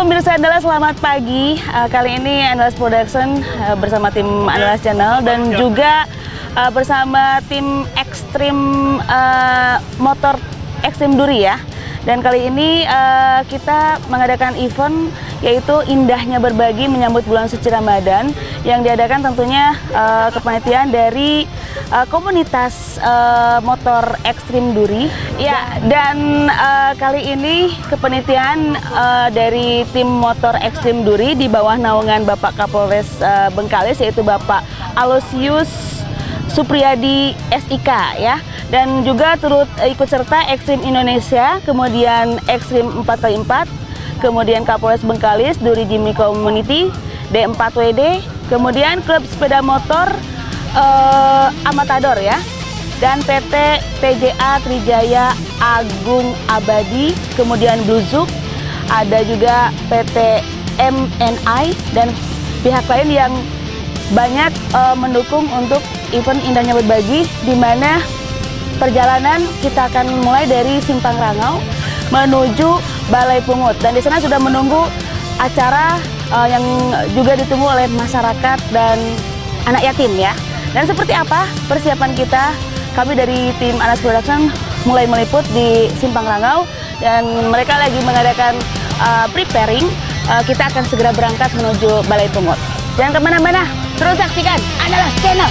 pemirsa Andalas, selamat pagi. Kali ini Andalas Production bersama tim Andalas Channel dan juga bersama tim ekstrim motor ekstrim duri ya. Dan kali ini kita mengadakan event yaitu Indahnya Berbagi menyambut bulan suci Ramadan yang diadakan tentunya kepanitiaan dari komunitas motor ekstrim duri. Ya, dan kali ini kepanitiaan dari tim motor ekstrim duri di bawah naungan Bapak Kapolres Bengkalis yaitu Bapak Aloysius Supriyadi SIK ya, dan juga turut ikut serta Ekstrim Indonesia, kemudian Ekstrim 4x4, kemudian Kapolres Bengkalis, Duri Jimny Community, D4WD, kemudian Klub Sepeda Motor Amatador ya, dan PT TJA Trijaya Agung Abadi, kemudian Bluzuk, ada juga PT MNI dan pihak lain yang banyak mendukung untuk event Indahnya Berbagi, di mana perjalanan kita akan mulai dari Simpang Rangau menuju Balai Pungut, dan di sana sudah menunggu acara yang juga ditunggu oleh masyarakat dan anak yatim ya. Dan seperti apa persiapan kita? Kami dari tim Andalas Production mulai meliput di Simpang Rangau dan mereka lagi mengadakan preparing. Kita akan segera berangkat menuju Balai Pungut. Jangan kemana-mana, terus saksikan Andalas Channel.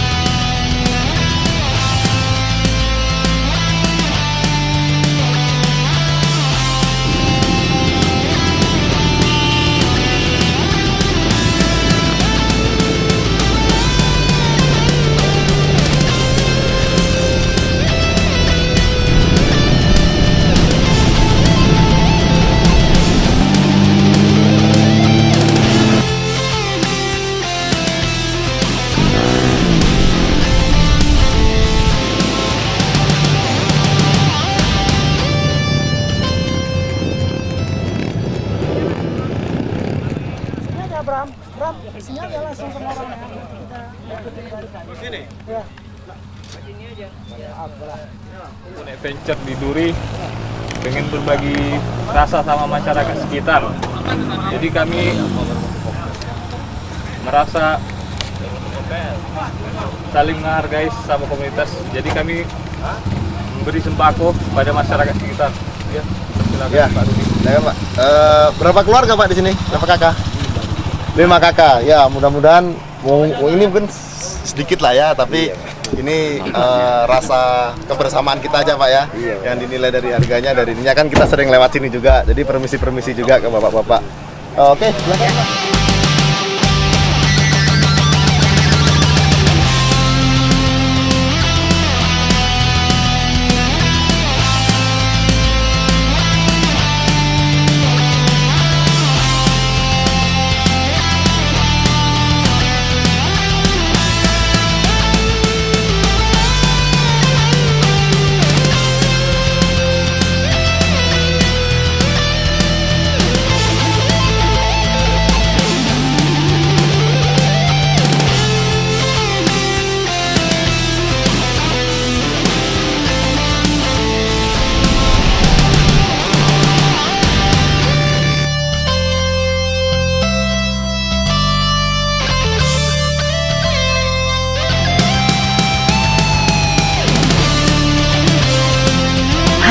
Bram, sinyal ya langsung sama orang. Sini. Ya. Sini aja. Adventure di Duri, pengen berbagi rasa sama masyarakat sekitar. Jadi kami merasa saling menghargai sama komunitas. Jadi kami memberi sembako pada masyarakat sekitar. Ya, silakan ya. Pak Rudi. Ya, Pak. Berapa keluarga Pak di sini? Berapa kakak? 5 kakak. Ya, mudah-mudahan ini mungkin sedikit lah ya, tapi ini rasa kebersamaan kita aja Pak ya. Yang dinilai dari harganya, dari ininya kan kita sering lewat sini juga. Jadi permisi-permisi juga ke bapak-bapak. Oke, silakan.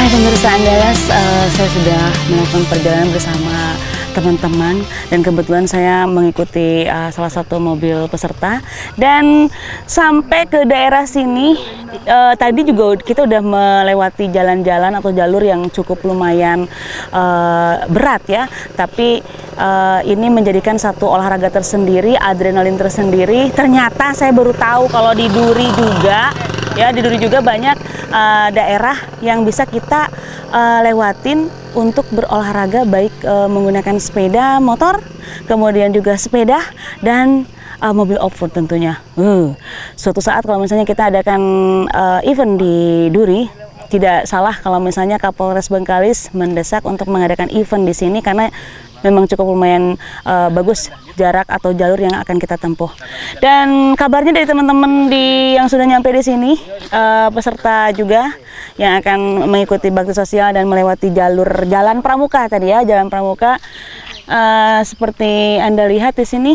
Hai pemirsa Andalas, saya sudah melakukan perjalanan bersama teman-teman dan kebetulan saya mengikuti salah satu mobil peserta dan sampai ke daerah sini. Tadi juga kita udah melewati jalan-jalan atau jalur yang cukup lumayan berat ya, tapi ini menjadikan satu olahraga tersendiri, adrenalin tersendiri. Ternyata saya baru tahu kalau di Duri juga ya, di Duri juga banyak daerah yang bisa kita lewatin untuk berolahraga, baik menggunakan sepeda motor, kemudian juga sepeda dan mobil off-road tentunya. Suatu saat kalau misalnya kita adakan event di Duri, tidak salah kalau misalnya Kapolres Bengkalis mendesak untuk mengadakan event di sini karena memang cukup lumayan bagus jarak atau jalur yang akan kita tempuh. Dan kabarnya dari teman-teman yang sudah nyampe di sini, peserta juga yang akan mengikuti bakti sosial dan melewati jalur Jalan Pramuka tadi ya, Jalan Pramuka. seperti Anda lihat di sini,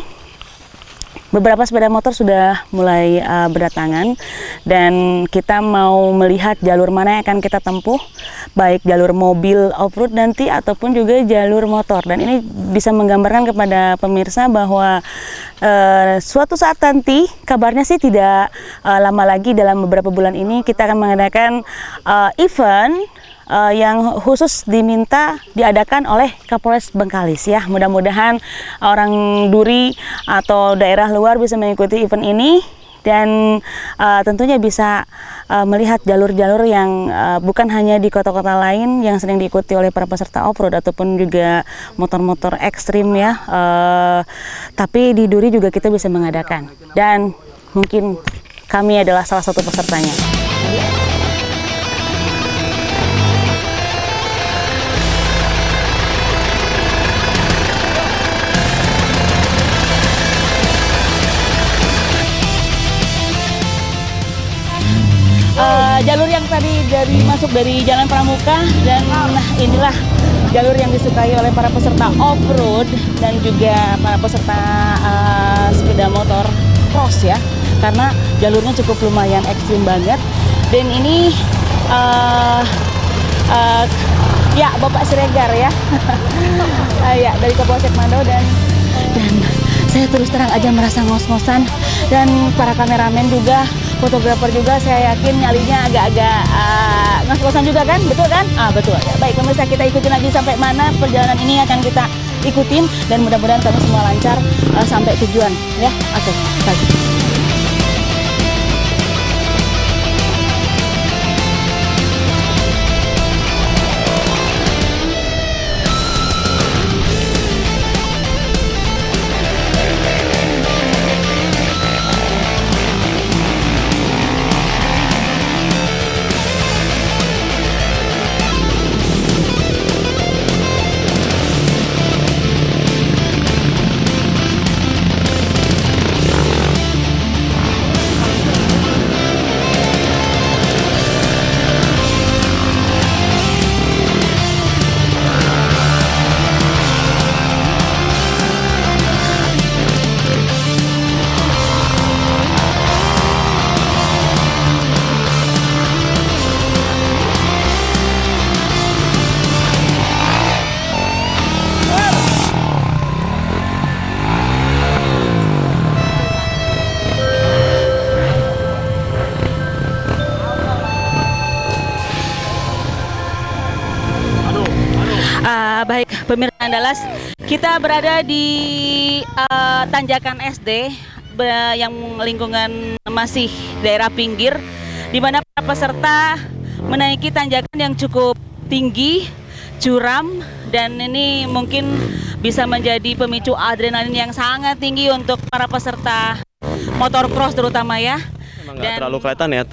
beberapa sepeda motor sudah mulai berdatangan dan kita mau melihat jalur mana yang akan kita tempuh, baik jalur mobil off-road nanti ataupun juga jalur motor. Dan ini bisa menggambarkan kepada pemirsa bahwa suatu saat nanti, kabarnya sih tidak lama lagi, dalam beberapa bulan ini kita akan mengadakan event yang khusus diadakan oleh Kapolres Bengkalis ya. Mudah-mudahan orang Duri atau daerah luar bisa mengikuti event ini dan tentunya bisa melihat jalur-jalur yang bukan hanya di kota-kota lain yang sering diikuti oleh para peserta off-road ataupun juga motor-motor ekstrim ya, tapi di Duri juga kita bisa mengadakan dan mungkin kami adalah salah satu pesertanya. Jalur yang tadi masuk dari Jalan Pramuka, dan inilah jalur yang disukai oleh para peserta off-road dan juga para peserta sepeda motor cross ya, karena jalurnya cukup lumayan ekstrim banget. Dan ini ya Bapak Siregar ya, ya dari Kapolsek Mandau, dan saya terus terang aja merasa ngos-ngosan, dan para kameramen juga, fotografer juga, saya yakin nyalinya agak-agak ngos-ngosan juga kan, betul kan? Betul. Ya, baik pemirsa, kita ikutin lagi sampai mana perjalanan ini akan kita ikutin, dan mudah-mudahan kami semua lancar sampai tujuan ya. Oke, baik. Baik pemirsa Andalas, kita berada di Tanjakan SD yang lingkungan masih daerah pinggir, di mana para peserta menaiki tanjakan yang cukup tinggi, curam, dan ini mungkin bisa menjadi pemicu adrenalin yang sangat tinggi untuk para peserta motor cross terutama ya. Emang nggak terlalu kelihatan ya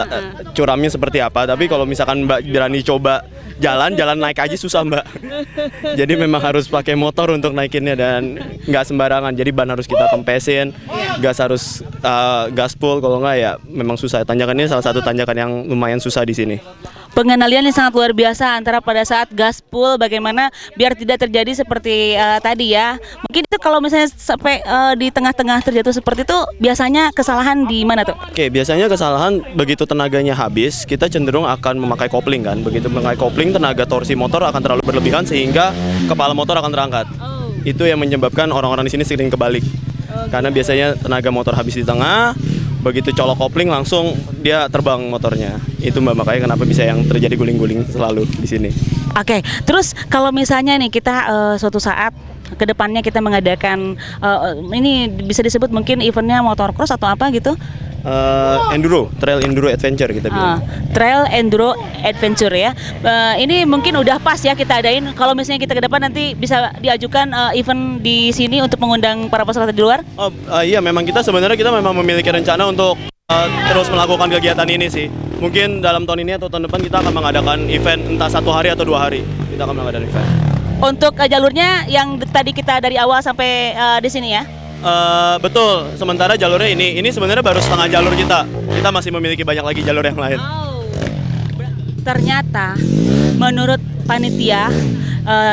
curamnya seperti apa, tapi kalau misalkan Mbak berani coba jalan naik aja susah Mbak. Jadi memang harus pakai motor untuk naikinnya dan nggak sembarangan. Jadi ban harus kita kempesin, gas harus gaspol, kalau nggak ya memang susah. Tanjakannya salah satu tanjakan yang lumayan susah di sini. Pengendalian yang sangat luar biasa antara pada saat gaspol, bagaimana biar tidak terjadi seperti tadi ya. Mungkin itu kalau misalnya sampai di tengah-tengah terjatuh seperti itu, biasanya kesalahan di mana tuh? Oke, biasanya kesalahan begitu tenaganya habis, kita cenderung akan memakai kopling kan. Begitu memakai kopling, tenaga torsi motor akan terlalu berlebihan sehingga kepala motor akan terangkat. Itu yang menyebabkan orang-orang di sini sering kebalik. Karena biasanya tenaga motor habis di tengah, begitu colok kopling langsung dia terbang motornya. Itu Mbak, makanya kenapa bisa yang terjadi guling-guling selalu di sini. Oke, terus kalau misalnya nih kita suatu saat ke depannya kita mengadakan ini bisa disebut mungkin eventnya motocross atau apa gitu? Trail enduro adventure kita bilang. Trail enduro adventure ya. Ini mungkin udah pas ya kita adain. Kalau misalnya kita ke depan nanti bisa diajukan event di sini untuk mengundang para peserta di luar. Iya, memang kita memang memiliki rencana untuk terus melakukan kegiatan ini sih. Mungkin dalam tahun ini atau tahun depan kita akan mengadakan event entah 1 hari atau 2 hari. Kita akan mengadakan event. Untuk jalurnya yang tadi kita dari awal sampai di sini ya. Betul, sementara jalurnya ini sebenarnya baru setengah jalur kita. Kita masih memiliki banyak lagi jalur yang lain. Ternyata menurut panitia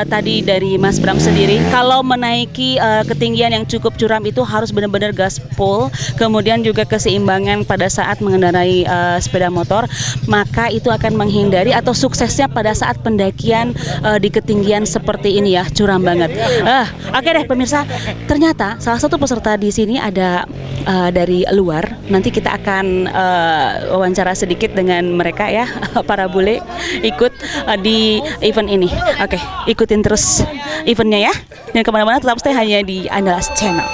tadi dari Mas Bram sendiri, kalau menaiki ketinggian yang cukup curam itu harus benar-benar gaspol, kemudian juga keseimbangan pada saat mengendarai sepeda motor, maka itu akan menghindari atau suksesnya pada saat pendakian di ketinggian seperti ini ya, curam banget. Oke deh pemirsa, ternyata salah satu peserta di sini ada dari luar. Nanti kita akan wawancara sedikit dengan mereka ya, para bule ikut di event ini. Oke, ikutin terus eventnya ya. Dan kemana-mana tetap stay hanya di Andalas Channel.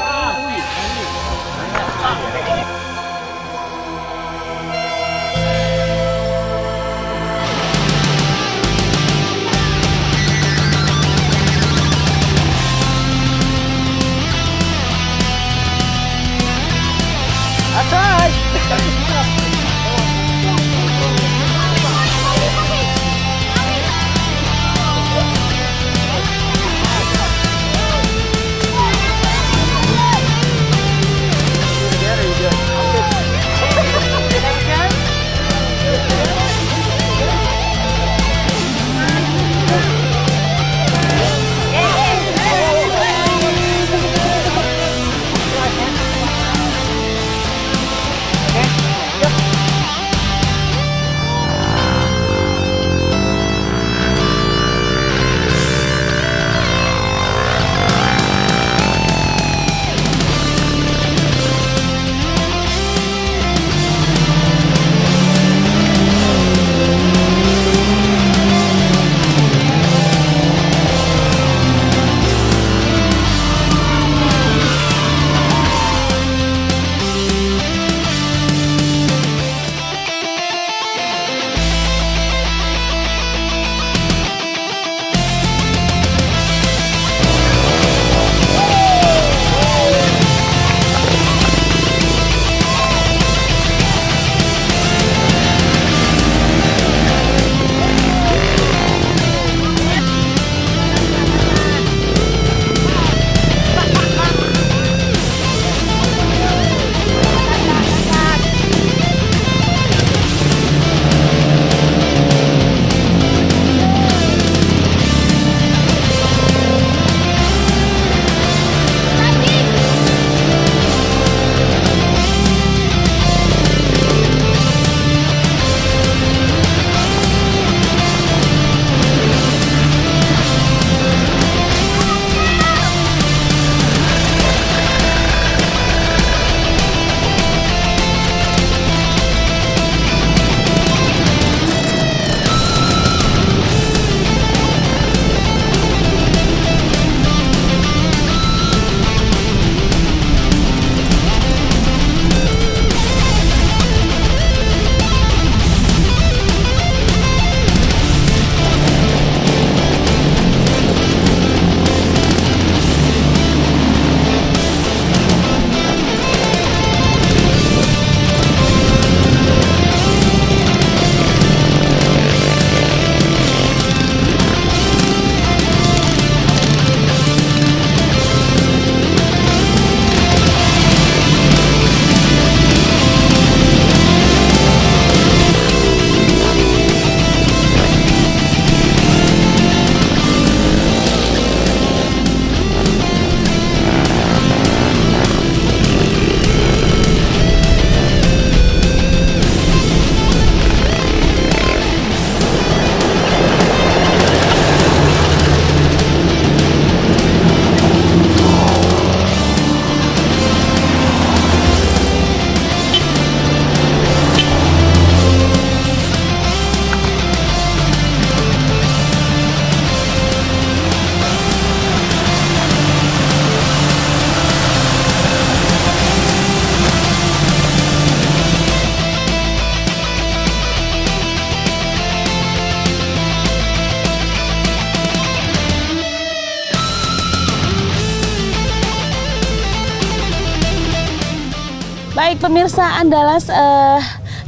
Baik pemirsa Andalas,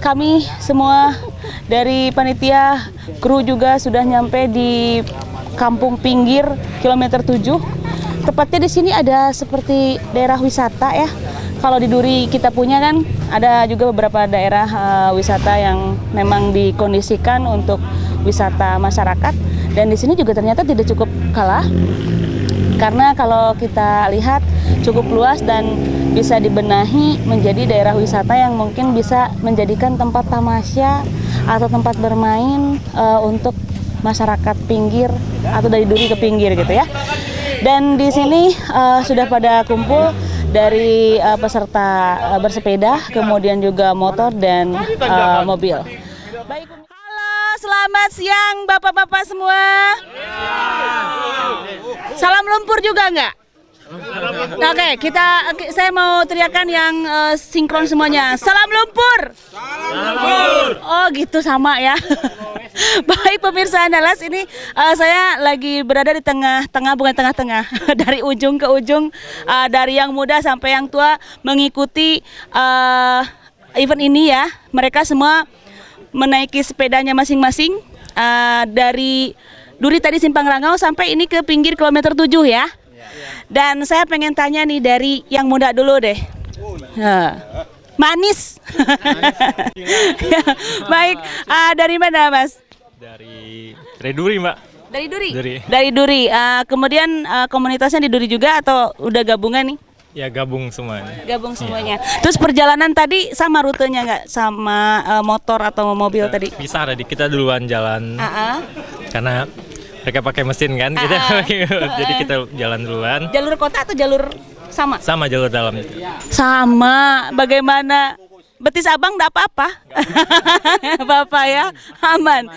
kami semua dari panitia, kru juga sudah nyampe di Kampung Pinggir kilometer 7. Tepatnya di sini ada seperti daerah wisata ya. Kalau di Duri kita punya kan ada juga beberapa daerah wisata yang memang dikondisikan untuk wisata masyarakat, dan di sini juga ternyata tidak cukup kalah. Karena kalau kita lihat cukup luas dan bisa dibenahi menjadi daerah wisata yang mungkin bisa menjadikan tempat tamasya atau tempat bermain untuk masyarakat pinggir atau dari Duri ke pinggir gitu ya. Dan di sini sudah pada kumpul dari peserta bersepeda, kemudian juga motor dan mobil. Baik, halo, selamat siang bapak-bapak semua. Salam lumpur juga enggak? Oke, saya mau teriakan yang sinkron semuanya. Salam lumpur. Salam lumpur. Oh gitu, sama ya. Baik pemirsa Andalas, ini saya lagi berada di tengah-tengah, bukan tengah-tengah, dari ujung ke ujung, dari yang muda sampai yang tua mengikuti event ini ya. Mereka semua menaiki sepedanya masing-masing dari Duri tadi Simpang Rangau sampai ini ke pinggir kilometer 7 ya. Dan saya pengen tanya nih dari yang muda dulu deh. Manis. Baik, dari mana Mas? Dari Duri, Mbak. Dari Duri? Duri. Dari Duri. Kemudian komunitasnya di Duri juga atau udah gabungan nih? Ya gabung semuanya. Gabung semuanya. Terus perjalanan tadi sama rutenya nggak? Sama motor atau mobil tadi? Bisa tadi kita duluan jalan. Karena mereka pakai mesin kan, kita jadi kita jalan duluan. Jalur kota atau jalur sama? Sama jalur dalam. Sama. Bagaimana? Betis abang enggak apa-apa. Bapak ya, aman.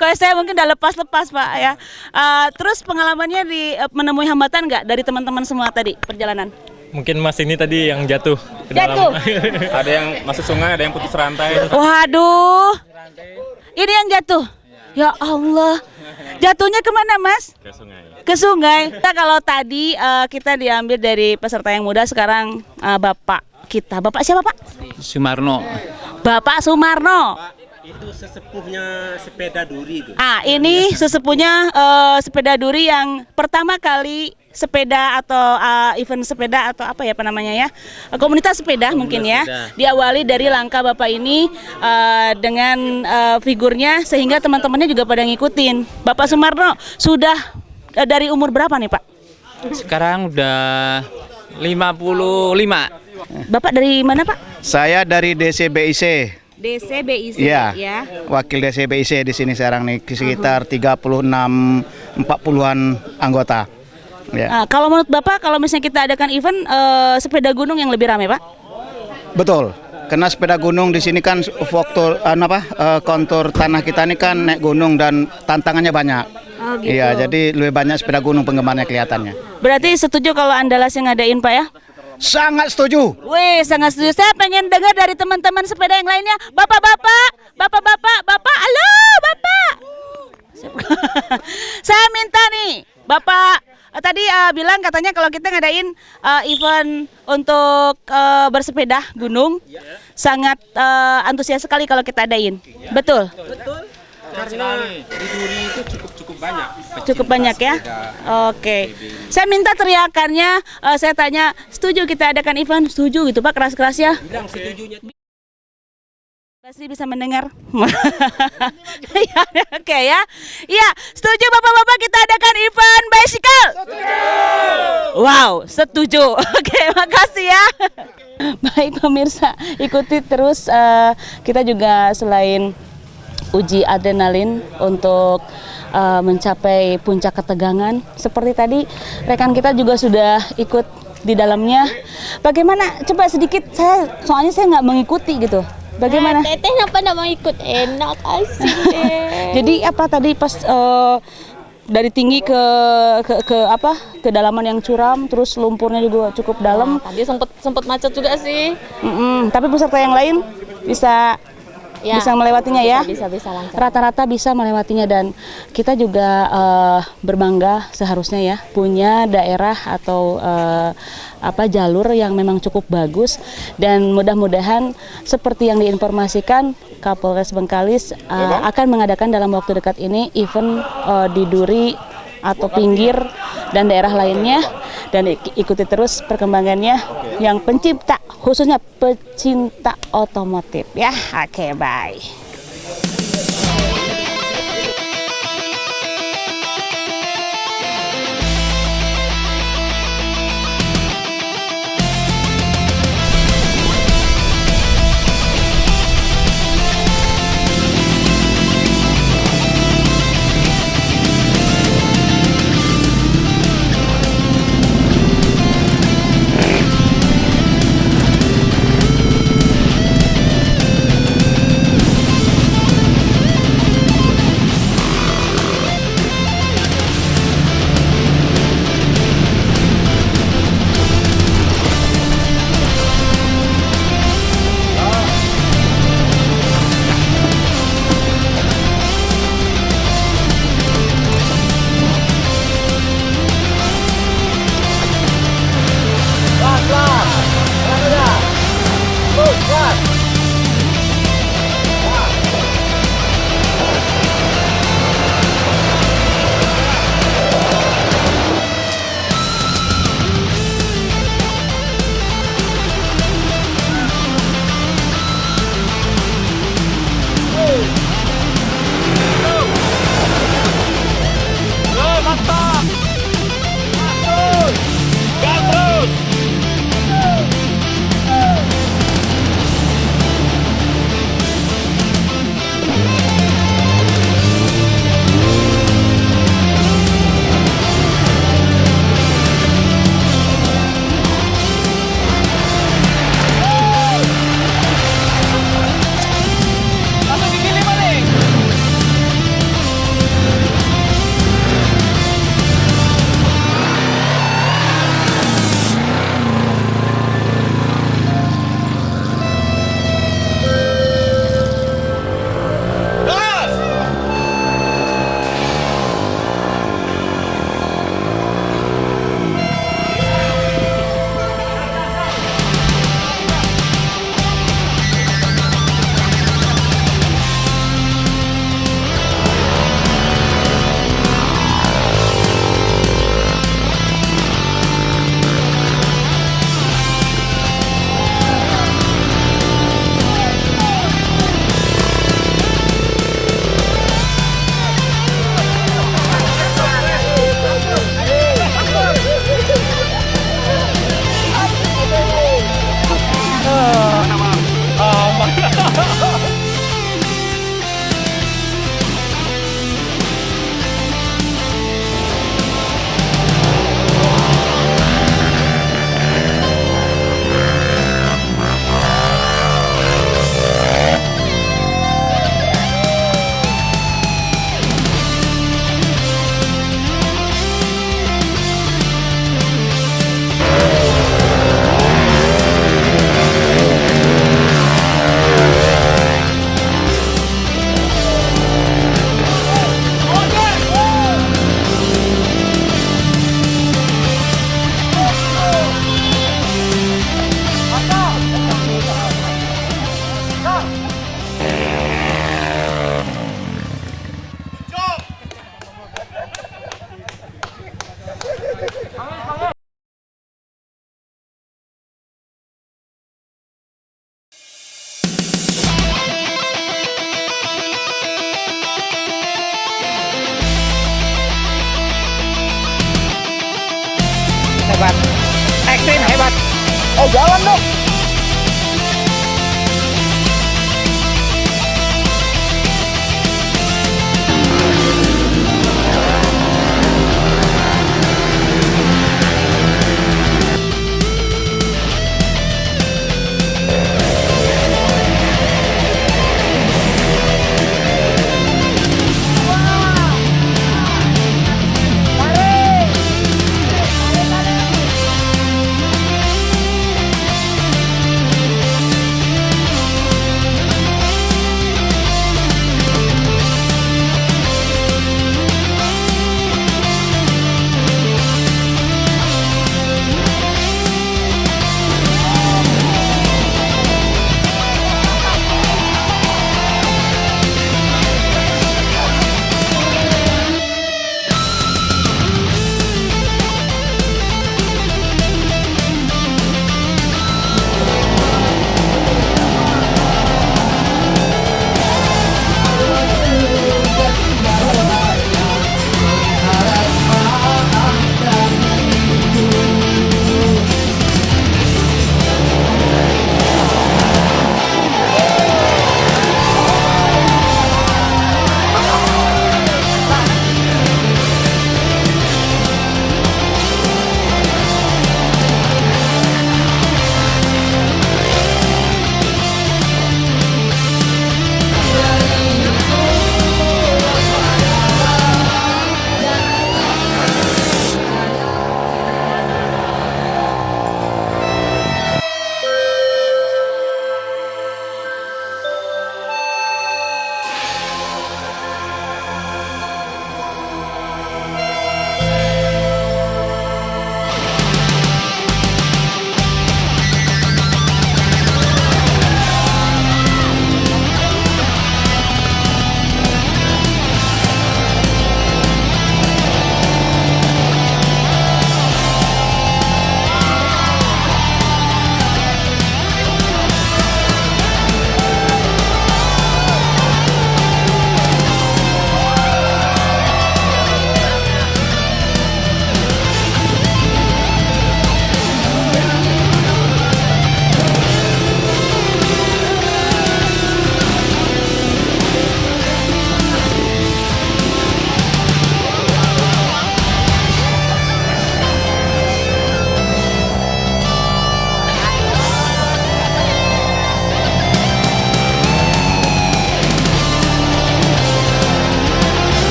Kalau saya mungkin udah lepas-lepas Pak ya. Terus pengalamannya menemui hambatan nggak dari teman-teman semua tadi perjalanan? Mungkin Mas ini tadi yang jatuh ke Jatuh. dalam. Ada yang masuk sungai, ada yang putus rantai. Waduh, ini yang jatuh. Ya Allah, jatuhnya kemana Mas? Ke sungai. Ke sungai. Nah, kalau tadi kita diambil dari peserta yang muda, sekarang Bapak kita. Bapak siapa Pak? Sumarno. Bapak Sumarno. Itu sesepuhnya sepeda Duri itu. Ini sesepuhnya sepeda Duri yang pertama kali sepeda atau event sepeda atau apa ya namanya ya, komunitas sepeda mungkin ya, diawali dari langkah Bapak ini dengan figurnya sehingga teman-temannya juga pada ngikutin. Bapak Sumarno sudah dari umur berapa nih Pak? Sekarang udah 55. Bapak dari mana Pak? Saya dari DCBIC. DCBIC ya. Wakil DCBIC di sini sekarang nih sekitar 36-40-an anggota. Ya. Kalau menurut Bapak, kalau misalnya kita adakan event sepeda gunung yang lebih ramai Pak? Betul. Karena sepeda gunung di sini kan faktor kontur tanah kita ini kan naik gunung dan tantangannya banyak. Oh, gitu. Iya, jadi lebih banyak sepeda gunung penggemarnya kelihatannya. Berarti setuju kalau Andalas yang ngadain Pak ya? Sangat setuju. Wih, sangat setuju. Saya pengen dengar dari teman-teman sepeda yang lainnya. Bapak, halo, Bapak. Saya minta nih, Bapak tadi bilang katanya kalau kita ngadain event untuk bersepeda gunung, sangat antusias sekali kalau kita adain. Betul? Betul. Karena di Duri itu cukup banyak. Cukup banyak ya? Oke. Saya minta teriakannya, saya tanya, setuju kita adakan event? Setuju gitu Pak, keras-keras ya? Pasti bisa mendengar. Oke ya. Iya, setuju Bapak-bapak kita adakan event bicycle? Setuju. Wow, setuju. Oke, makasih ya. Baik pemirsa, ikuti terus kita juga selain uji adrenalin untuk mencapai puncak ketegangan. Seperti tadi rekan kita juga sudah ikut di dalamnya. Bagaimana? Coba sedikit, soalnya saya nggak mengikuti gitu. Bagaimana? Teteh kenapa nggak mau ikut? Enak asik. Jadi apa tadi pas dari tinggi ke kedalaman yang curam, terus lumpurnya juga cukup dalam. Tadi sempet macet juga sih. Tapi peserta yang lain bisa melewatinya ya. Bisa lancar. Rata-rata bisa melewatinya, dan kita juga berbangga seharusnya ya punya daerah atau jalur yang memang cukup bagus, dan mudah-mudahan seperti yang diinformasikan Kapolres Bengkalis akan mengadakan dalam waktu dekat ini event di Duri atau pinggir dan daerah lainnya, dan ikuti terus perkembangannya yang pencipta, khususnya pecinta otomotif ya. Oke, bye. hebat. Ekstrim hebat. Jalan dong.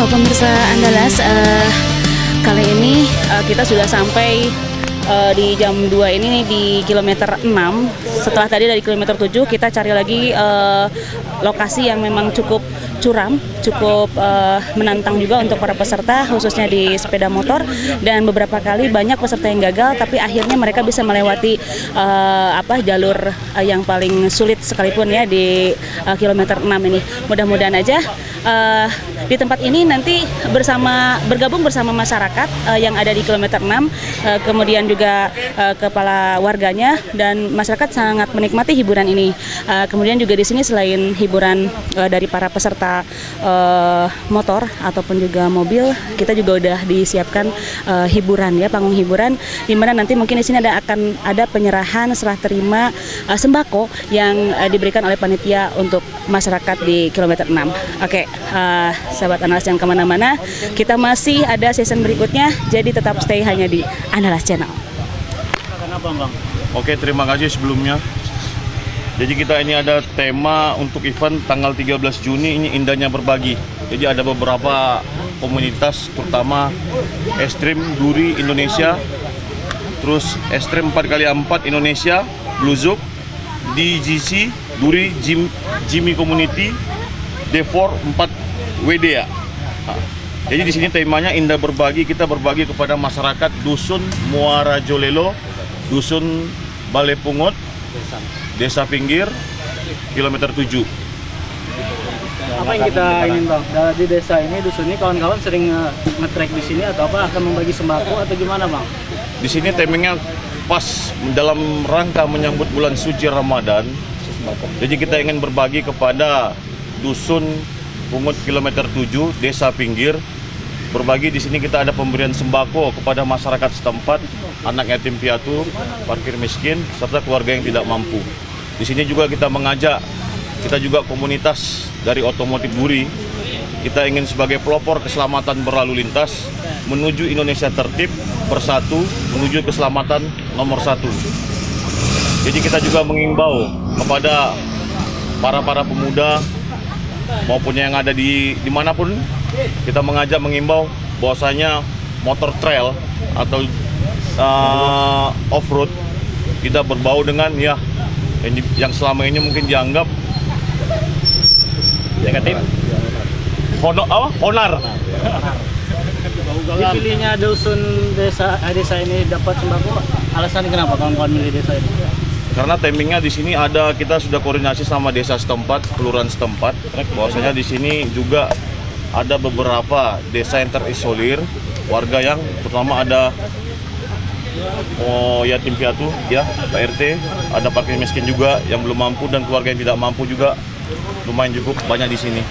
Pemirsa Andalas, kali ini kita sudah sampai di jam 2 ini di kilometer 6. Setelah tadi dari kilometer 7 kita cari lagi lokasi yang memang cukup curam, cukup menantang juga untuk para peserta, khususnya di sepeda motor. Dan beberapa kali banyak peserta yang gagal, tapi akhirnya mereka bisa melewati jalur yang paling sulit sekalipun ya di kilometer 6 ini. Mudah-mudahan aja di tempat ini nanti bergabung bersama masyarakat yang ada di kilometer 6, kemudian juga kepala warganya, dan masyarakat sangat menikmati hiburan ini. Kemudian juga di sini selain hiburan dari para peserta motor ataupun juga mobil, kita juga udah disiapkan hiburan ya, panggung hiburan, di mana nanti mungkin di sini akan ada penyerahan serah terima sembako yang diberikan oleh panitia untuk masyarakat di kilometer 6. Oke, sahabat Andalas jangan kemana-mana, kita masih ada season berikutnya, jadi tetap stay hanya di Andalas Channel. Oke, terima kasih sebelumnya. Jadi kita ini ada tema untuk event tanggal 13 Juni ini, indahnya berbagi. Jadi ada beberapa komunitas, terutama Ekstrim Duri Indonesia, terus Ekstrim 4x4 Indonesia, Bluzuk, DGC, Duri Jimmy Community, D4 4 WD ya. Jadi di sini temanya indah berbagi, kita berbagi kepada masyarakat Dusun Muara Jolelo, Dusun Balai Pungut, Desa Pinggir, kilometer 7. Apa yang kita ingin Bang? Di desa ini, dusun ini kawan-kawan sering nge-trek di sini atau apa akan membagi sembako atau gimana Bang? Di sini timingnya pas dalam rangka menyambut bulan suci Ramadan. Jadi kita ingin berbagi kepada dusun Pungut kilometer 7 Desa Pinggir. Berbagi di sini kita ada pemberian sembako kepada masyarakat setempat, anak yatim piatu, parkir miskin, serta keluarga yang tidak mampu. Di sini juga kita mengajak, kita juga komunitas dari otomotif Duri. Kita ingin sebagai pelopor keselamatan berlalu lintas menuju Indonesia tertib, bersatu, menuju keselamatan nomor 1. Jadi kita juga mengimbau kepada para pemuda maupun yang ada di dimanapun, kita mengajak mengimbau bahwasanya motor trail atau off-road kita berbau dengan yang selama ini mungkin dianggap negatif. Onar. Dipilihnya dusun desa ini dapat sembako, alasannya kenapa kawan-kawan milih desa ini? Karena timingnya di sini kita sudah koordinasi sama desa setempat, kelurahan setempat. Bahwasanya di sini juga ada beberapa desa yang terisolir, warga yang terutama ada yatim piatu, Pak RT, ada parkir miskin juga yang belum mampu dan keluarga yang tidak mampu juga lumayan cukup banyak di sini.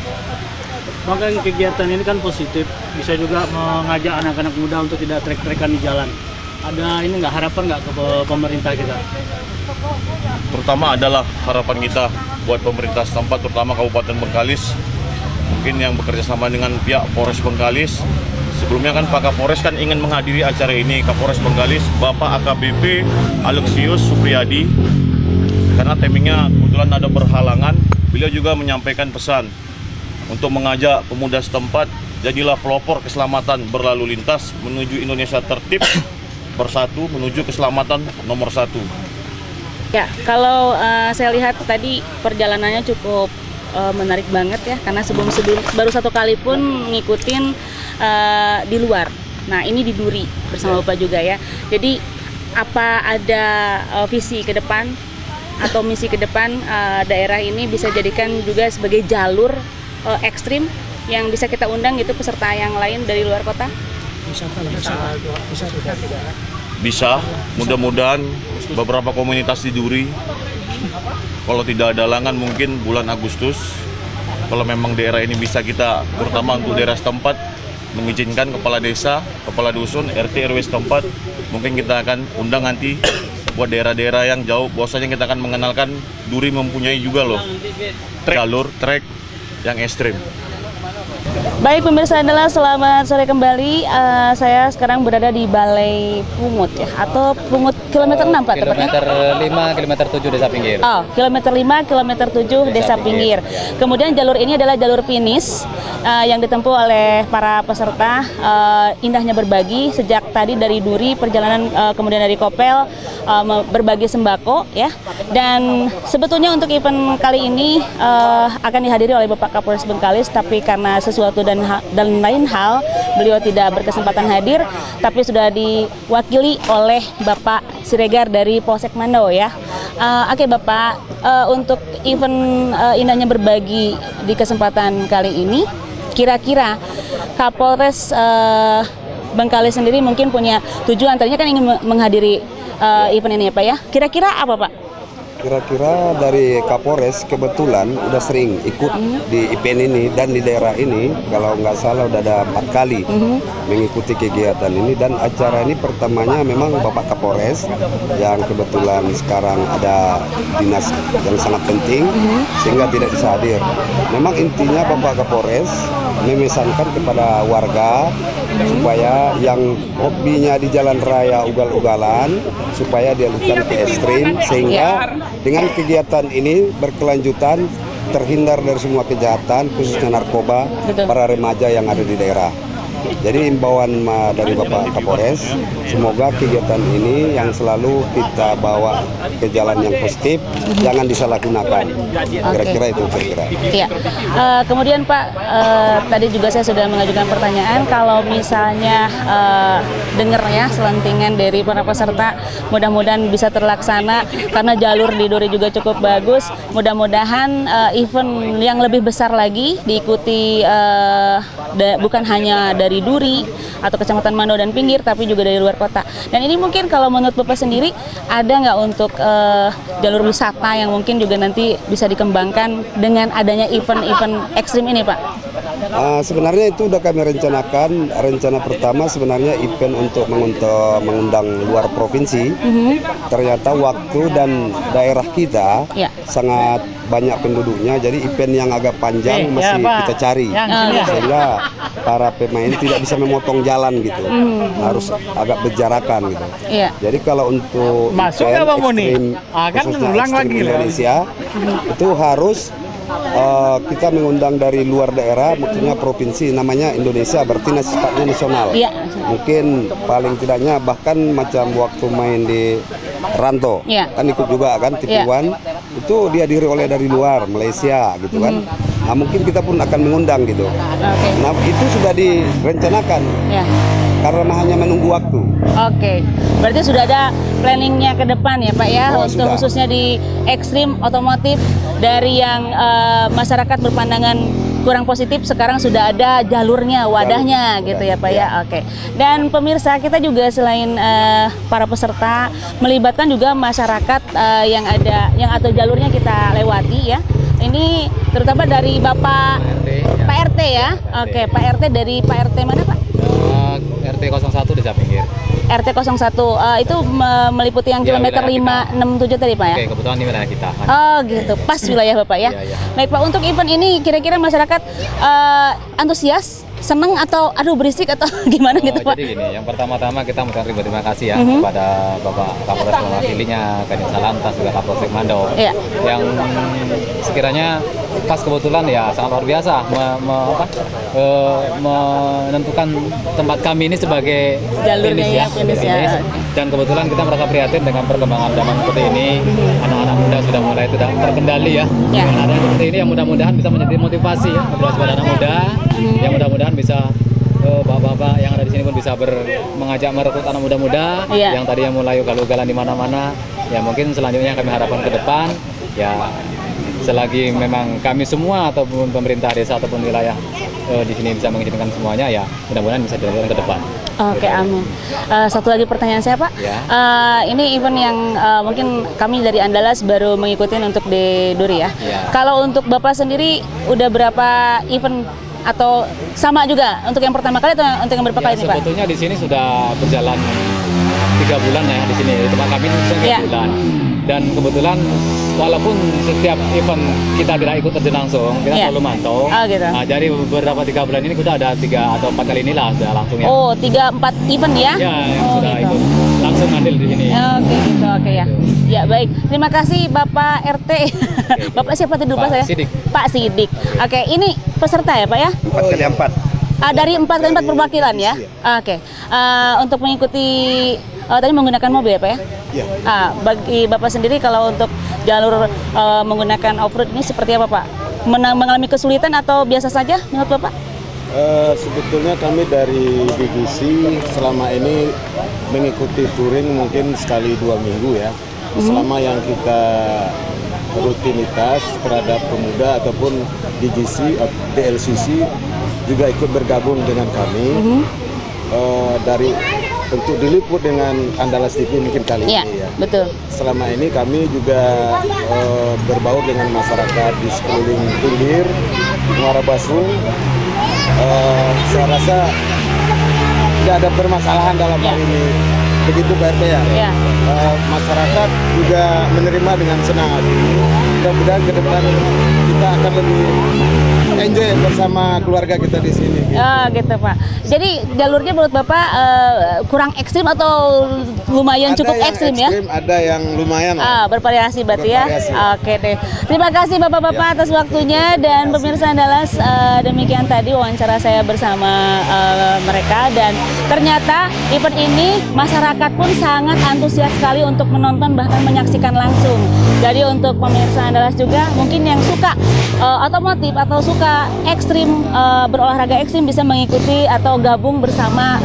Maka kegiatan ini kan positif, bisa juga mengajak anak-anak muda untuk tidak trek-trekan di jalan. Ada ini harapan nggak ke pemerintah kita? Terutama adalah harapan kita buat pemerintah setempat, terutama Kabupaten Bengkalis, mungkin yang bekerja sama dengan pihak Polres Bengkalis. Sebelumnya kan Pak Kapolres kan ingin menghadiri acara ini, Kapolres Bengkalis, Bapak AKBP Alexius Supriyadi. Karena timingnya kebetulan ada berhalangan, beliau juga menyampaikan pesan untuk mengajak pemuda setempat, jadilah pelopor keselamatan berlalu lintas menuju Indonesia tertib, bersatu, menuju keselamatan nomor 1. Ya, kalau saya lihat tadi perjalanannya cukup menarik banget ya, karena sebelum baru satu kali pun ngikutin di luar. Nah, ini di Duri bersama Bapak juga ya. Jadi apa ada visi ke depan atau misi ke depan daerah ini bisa jadikan juga sebagai jalur ekstrim yang bisa kita undang gitu peserta yang lain dari luar kota? Bisa, mudah-mudahan beberapa komunitas di Duri, kalau tidak ada halangan mungkin bulan Agustus, kalau memang daerah ini bisa kita, terutama untuk daerah setempat, mengizinkan kepala desa, kepala dusun, RT RW setempat, mungkin kita akan undang nanti buat daerah-daerah yang jauh, bahwasanya kita akan mengenalkan Duri mempunyai juga loh jalur trek yang ekstrim. Baik pemirsa adalah selamat sore kembali. Saya sekarang berada di Balai Pungut ya, atau Pungut kilometer 6 Pak tepatnya? Kilometer 5, kilometer 7 Desa Pinggir. Oh, kilometer 5, kilometer 7 Desa Pinggir. Kemudian jalur ini adalah jalur finish yang ditempuh oleh para peserta. Indahnya berbagi sejak tadi dari Duri, perjalanan kemudian dari Kopel, berbagi sembako ya. Dan sebetulnya untuk event kali ini akan dihadiri oleh Bapak Kapolres Bengkalis, tapi karena sesuatu dan lain hal beliau tidak berkesempatan hadir, tapi sudah diwakili oleh Bapak Siregar dari Polsek Mandau ya. Oke Bapak, untuk event indahnya berbagi di kesempatan kali ini, kira-kira Kapolres Bengkalis sendiri mungkin punya tujuan, tadinya kan ingin menghadiri event ini ya Pak ya. Kira-kira apa Pak? Kira-kira dari Kapolres kebetulan udah sering ikut di event ini dan di daerah ini, kalau nggak salah udah ada 4 kali mengikuti kegiatan ini, dan acara ini pertamanya memang Bapak Kapolres yang kebetulan sekarang ada dinas yang sangat penting sehingga tidak bisa hadir. Memang intinya Bapak Kapolres memesankan kepada warga supaya yang hobinya di jalan raya ugal-ugalan supaya dialihkan ke ekstrim, sehingga dengan kegiatan ini berkelanjutan terhindar dari semua kejahatan khususnya narkoba para remaja yang ada di daerah. Jadi imbauan dari Bapak Kapolres, semoga kegiatan ini yang selalu kita bawa ke jalan yang positif, jangan disalahgunakan. Kira-kira itu kira-kira. Iya. Kemudian Pak, tadi juga saya sudah mengajukan pertanyaan, kalau misalnya dengar ya selentingan dari para peserta. Mudah-mudahan bisa terlaksana karena jalur di Duri juga cukup bagus. Mudah-mudahan event yang lebih besar lagi diikuti bukan hanya dari Duri atau Kecamatan Mando dan Pinggir, tapi juga dari luar kota. Dan ini mungkin kalau menurut Bapak sendiri ada nggak untuk jalur wisata yang mungkin juga nanti bisa dikembangkan dengan adanya event-event ekstrim ini, Pak? Sebenarnya itu udah kami rencanakan. Rencana pertama sebenarnya event untuk mengundang luar provinsi. Ternyata waktu dan daerah kita sangat banyak penduduknya, jadi event yang agak panjang masih kita cari, sehingga para pemain tidak bisa memotong jalan gitu, harus agak berjarakan gitu. Jadi kalau untuk event ekstrim, khususnya ekstrim Indonesia, itu harus kita mengundang dari luar daerah, maksudnya provinsi, namanya Indonesia, berarti sifatnya nasional. Mungkin paling tidaknya bahkan macam waktu main di Ranto, kan ikut juga kan TV1, itu dihadiri oleh dari luar, Malaysia gitu kan. Nah mungkin kita pun akan mengundang gitu. Nah itu sudah direncanakan, karena hanya menunggu waktu. Berarti sudah ada planningnya ke depan ya Pak ya, untuk khususnya di ekstrim otomotif. Dari yang masyarakat berpandangan kurang positif, sekarang sudah ada jalurnya, wadahnya gitu ya Pak ya. Dan pemirsa, kita juga selain para peserta melibatkan juga masyarakat yang atau jalurnya kita lewati ya. Ini terutama dari Bapak Pak RT ya. Pak RT dari Pak RT mana Pak? RT 01 Desa Pinggir. RT 01 itu meliputi yang kilometer 567 tadi Pak ya? Kebetulan ini wilayah kita. Gitu, pas wilayah Bapak ya. Baik Pak, untuk event ini kira-kira masyarakat antusias, seneng atau aduh berisik atau gimana gitu Pak? Jadi gini, yang pertama-tama kita mengucapkan terima kasih ya kepada Bapak Kapolres mewakilinya, Kadin Salantas juga Kapolsek Mando, yang sekiranya pas kebetulan ya sangat luar biasa menentukan tempat kami ini sebagai jalurnya finish. Dan kebetulan kita merasa prihatin dengan perkembangan zaman seperti ini. Anak-anak muda sudah mulai tidak terkendali ya. Dengan adanya seperti ini yang mudah-mudahan bisa menjadi motivasi ya kepada anak muda, yang mudah-mudahan bisa bapak-bapak yang ada di sini pun bisa mengajak merekrut anak muda-muda yang tadinya mulai ugal-ugalan di mana-mana. Ya mungkin selanjutnya yang kami harapkan ke depan ya, selagi memang kami semua ataupun pemerintah desa ataupun wilayah di sini bisa mengizinkan semuanya, ya mudah-mudahan bisa dilakukan ke depan. Amin. Satu lagi pertanyaan saya Pak, ini event yang mungkin kami dari Andalas baru mengikuti untuk di Duri ya. Kalau untuk Bapak sendiri udah berapa event atau sama juga untuk yang pertama kali atau untuk yang berapa kali nih Pak? Sebetulnya di sini sudah berjalan 3 bulan ya di sini, tempat kami sudah 3 bulan. Dan kebetulan walaupun setiap event kita tidak ikut terjun langsung, kita selalu mantau. Nah, jadi beberapa 3 bulan ini kita ada 3 atau 4 kali inilah sudah langsung ya. 3-4 event ya? Ya, yang sudah ikut langsung andil di sini. Ya. Ya baik, terima kasih Bapak RT. Bapak siapa tadi lupa saya? Sidik. Pak Sidik. Ini peserta ya Pak ya? 4x4. Dari 4x4 perwakilan ya? Untuk mengikuti tadi menggunakan mobil ya Pak ya? Bagi Bapak sendiri kalau untuk jalur menggunakan off-road ini seperti apa Pak? Mengalami kesulitan atau biasa saja menurut Bapak? Sebetulnya kami dari DGC selama ini mengikuti touring mungkin sekali 2 minggu ya. Selama yang kita rutinitas terhadap pemuda ataupun DGC, DLCC juga ikut bergabung dengan kami dari untuk diliput dengan Andalas TV mungkin kali ini ya. Betul. Selama ini kami juga berbaur dengan masyarakat di sekeliling Pinggir, Muara Basung. Saya rasa tidak ada permasalahan dalam hal ini. Begitu Pak RT ya. Masyarakat juga menerima dengan senang hati. Mudah-mudahan ke depan kita akan lebih enjoy bersama keluarga kita di sini. Gitu Pak. Jadi jalurnya menurut Bapak kurang ekstrim atau lumayan cukup ekstrim ya? Ada yang lumayan. Bervariasi berarti ya. Oke deh. Terima kasih Bapak-bapak atas waktunya dan pemirsa Andalas, demikian tadi wawancara saya bersama mereka, dan ternyata event ini masyarakat pun sangat antusias sekali untuk menonton bahkan menyaksikan langsung. Jadi untuk pemirsa Andalas juga mungkin yang suka otomotif atau suka suka ekstrim, berolahraga ekstrim bisa mengikuti atau gabung bersama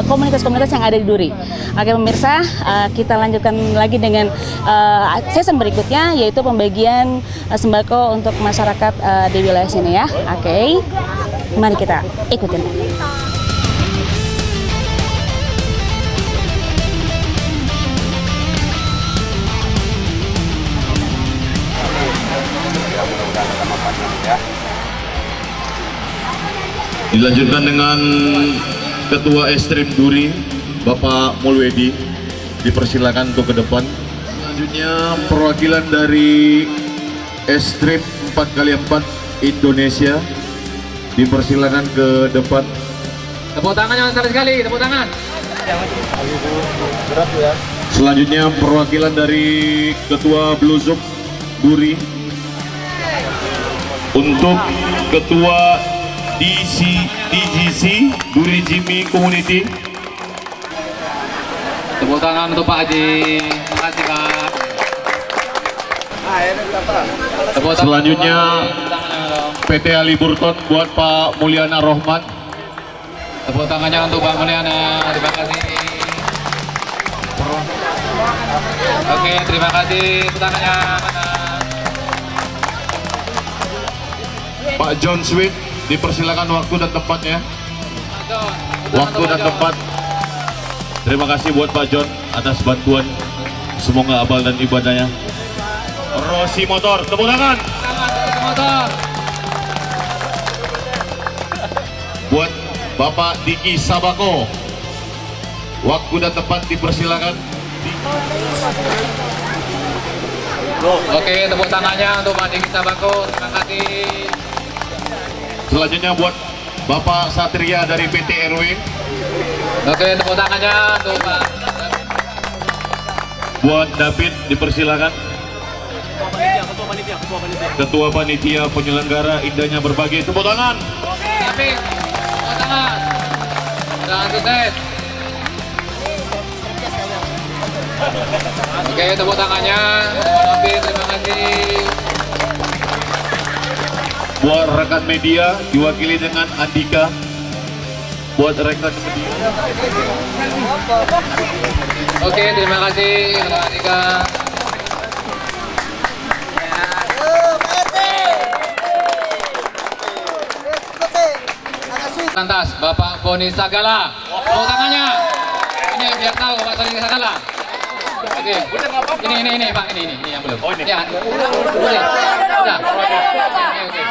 komunitas-komunitas yang ada di Duri. Oke pemirsa, kita lanjutkan lagi dengan season berikutnya, yaitu pembagian sembako untuk masyarakat di wilayah sini ya. Oke, mari kita ikutin. Dilanjutkan dengan Ketua Ekstrim Duri, Bapak Mulwedi, dipersilakan untuk ke depan. Selanjutnya perwakilan dari Ekstrim 4x4 Indonesia, dipersilakan ke depan. Tepuk tangannya sekali, tepuk tangan. Selanjutnya perwakilan dari Ketua Bluzuk Duri, untuk Ketua DGC Duri Jimmy Community. Tepuk tangan untuk Pak Haji. Terima kasih Pak. Selanjutnya PT Ali Burton buat Pak Mulyana Rohman. Tepuk tangannya untuk Pak Mulyana. Terima kasih. Oke, terima kasih. Tepuk tangannya. Pak John Sweet, dipersilakan waktu dan tempatnya. Waktu dan tempat. Terima kasih buat Pak John atas bantuan. Semoga amal dan ibadahnya. Rossi Motor, tepuk tangan. Rossi Motor. Buat Bapak Diki Sabako, waktu dan tempat dipersilakan. Oke, tepuk tangannya untuk Pak Diki Sabako. Terima kasih. Selanjutnya buat Bapak Satria dari PT RW. Oke, tepuk tangannya untuk Pak. Buat David dipersilakan. Ketua Panitia Penyelenggara Indahnya Berbagi, tepuk tangan. David, tepuk tangan. Dan sukses. Oke, tepuk tangannya. David, terima kasih. Buat rekan media diwakili dengan Andika. Buat rekan media. Oke, terima kasih Andika. Lantas Bapak Boni Sagala, tepuk tangannya. Ini biar tahu Bapak Boni Sagala. Oke, ini Pak, ini yang belum. Oh ini. Ya, boleh. Udah. Oke.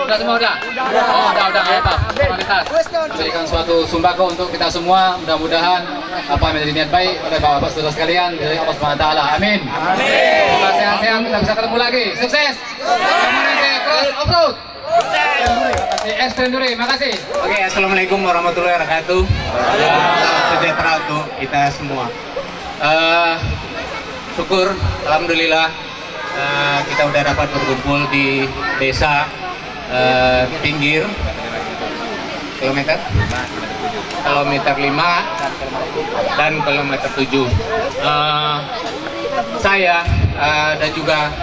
Udah semua udah. Oh, udah apa? Formalitas. Memberikan suatu sembako untuk kita semua. Mudah-mudahan apa yang menjadi niat baik oleh Bapak saudara sekalian dari Allah Subhanahu wa taala. Amin. Amin. Semoga sehat-sehat kita bisa ketemu lagi. Sukses. Komuniti Cross Off-road. Ekstrim Duri, makasih. Oke, assalamualaikum warahmatullahi wabarakatuh. Salam sejahtera untuk kita semua. Syukur, alhamdulillah kita udah dapat berkumpul di desa pinggir kilometer 5 dan kilometer 7. Saya dan juga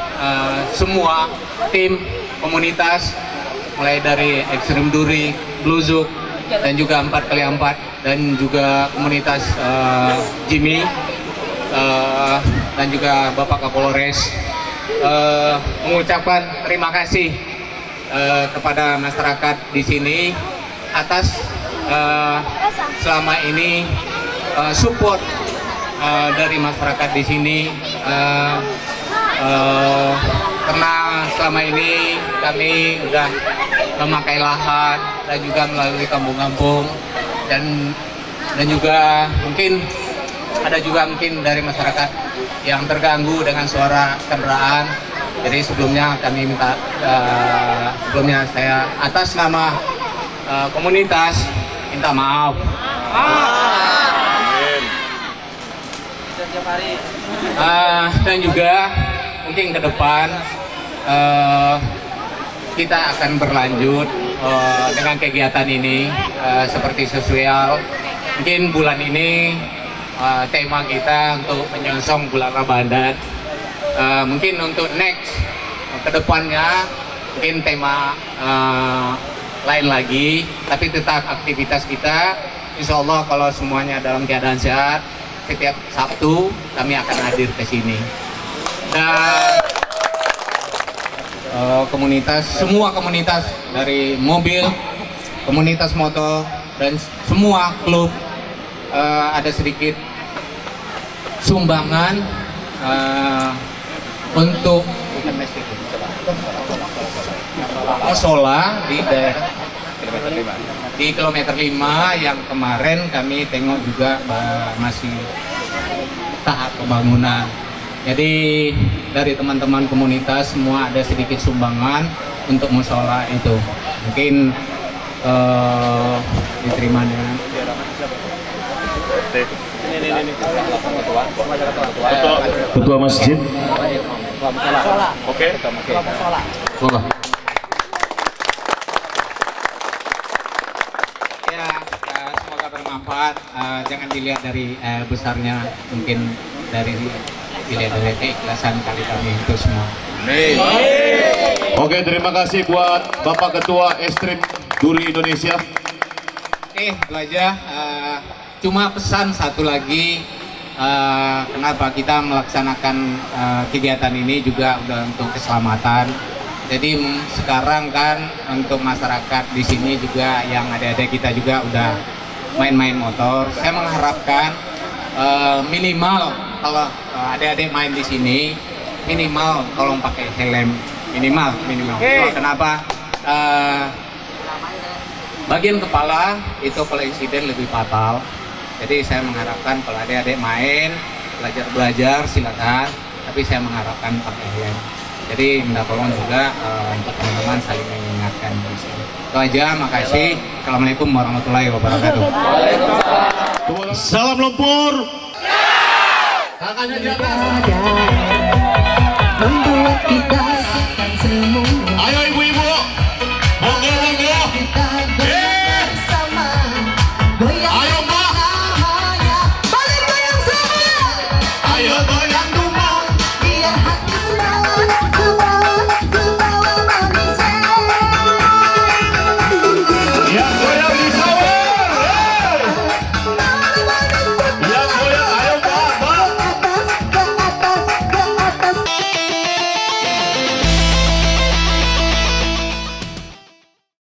semua tim komunitas mulai dari Ekstrim Duri, Bluzuk, dan juga 4x4 dan juga komunitas Jimmy dan juga Bapak Kapolres mengucapkan terima kasih kepada masyarakat di sini atas selama ini support dari masyarakat di sini karena selama ini kami sudah memakai lahan dan juga melalui kampung-kampung dan juga mungkin ada juga mungkin dari masyarakat yang terganggu dengan suara kendaraan. Jadi sebelumnya kami minta sebelumnya saya atas nama komunitas minta maaf. Dan juga mungkin ke depan kita akan berlanjut dengan kegiatan ini seperti sosial. Mungkin bulan ini tema kita untuk menyongsong bulan Ramadan. Mungkin untuk next kedepannya mungkin tema lain lagi, tapi tetap aktivitas kita insya Allah kalau semuanya dalam keadaan sehat, setiap Sabtu kami akan hadir ke sini. Dan semua komunitas dari mobil, komunitas motor, dan semua klub ada sedikit sumbangan untuk musola di daerah di kilometer 5 yang kemarin kami tengok juga masih tahap pembangunan. Jadi dari teman-teman komunitas semua ada sedikit sumbangan untuk musola itu. Mungkin diterima dengan Ketua Masjid. Oke. Ya, semoga bermanfaat. Jangan dilihat dari besarnya, mungkin dilihat dari keikhlasan kami itu semua. Oke, terima kasih buat Bapak Ketua Ekstrim Duri Indonesia. Oke, itu aja. Cuma pesan satu lagi, kenapa kita melaksanakan kegiatan ini juga udah untuk keselamatan. Jadi sekarang kan untuk masyarakat di sini juga yang adik-adik kita juga udah main-main motor. Saya mengharapkan minimal kalau adik-adik main di sini minimal tolong pakai helm minimal. Kenapa? Bagian kepala itu kalau insiden lebih fatal. Jadi saya mengharapkan kalau adik-adik main belajar silakan, tapi saya mengharapkan pakai helm. Jadi minta tolong juga untuk teman-teman saling mengingatkan di sini. Itu aja, makasih. Assalamualaikum warahmatullahi wabarakatuh. Salam lumpur. Membuat kita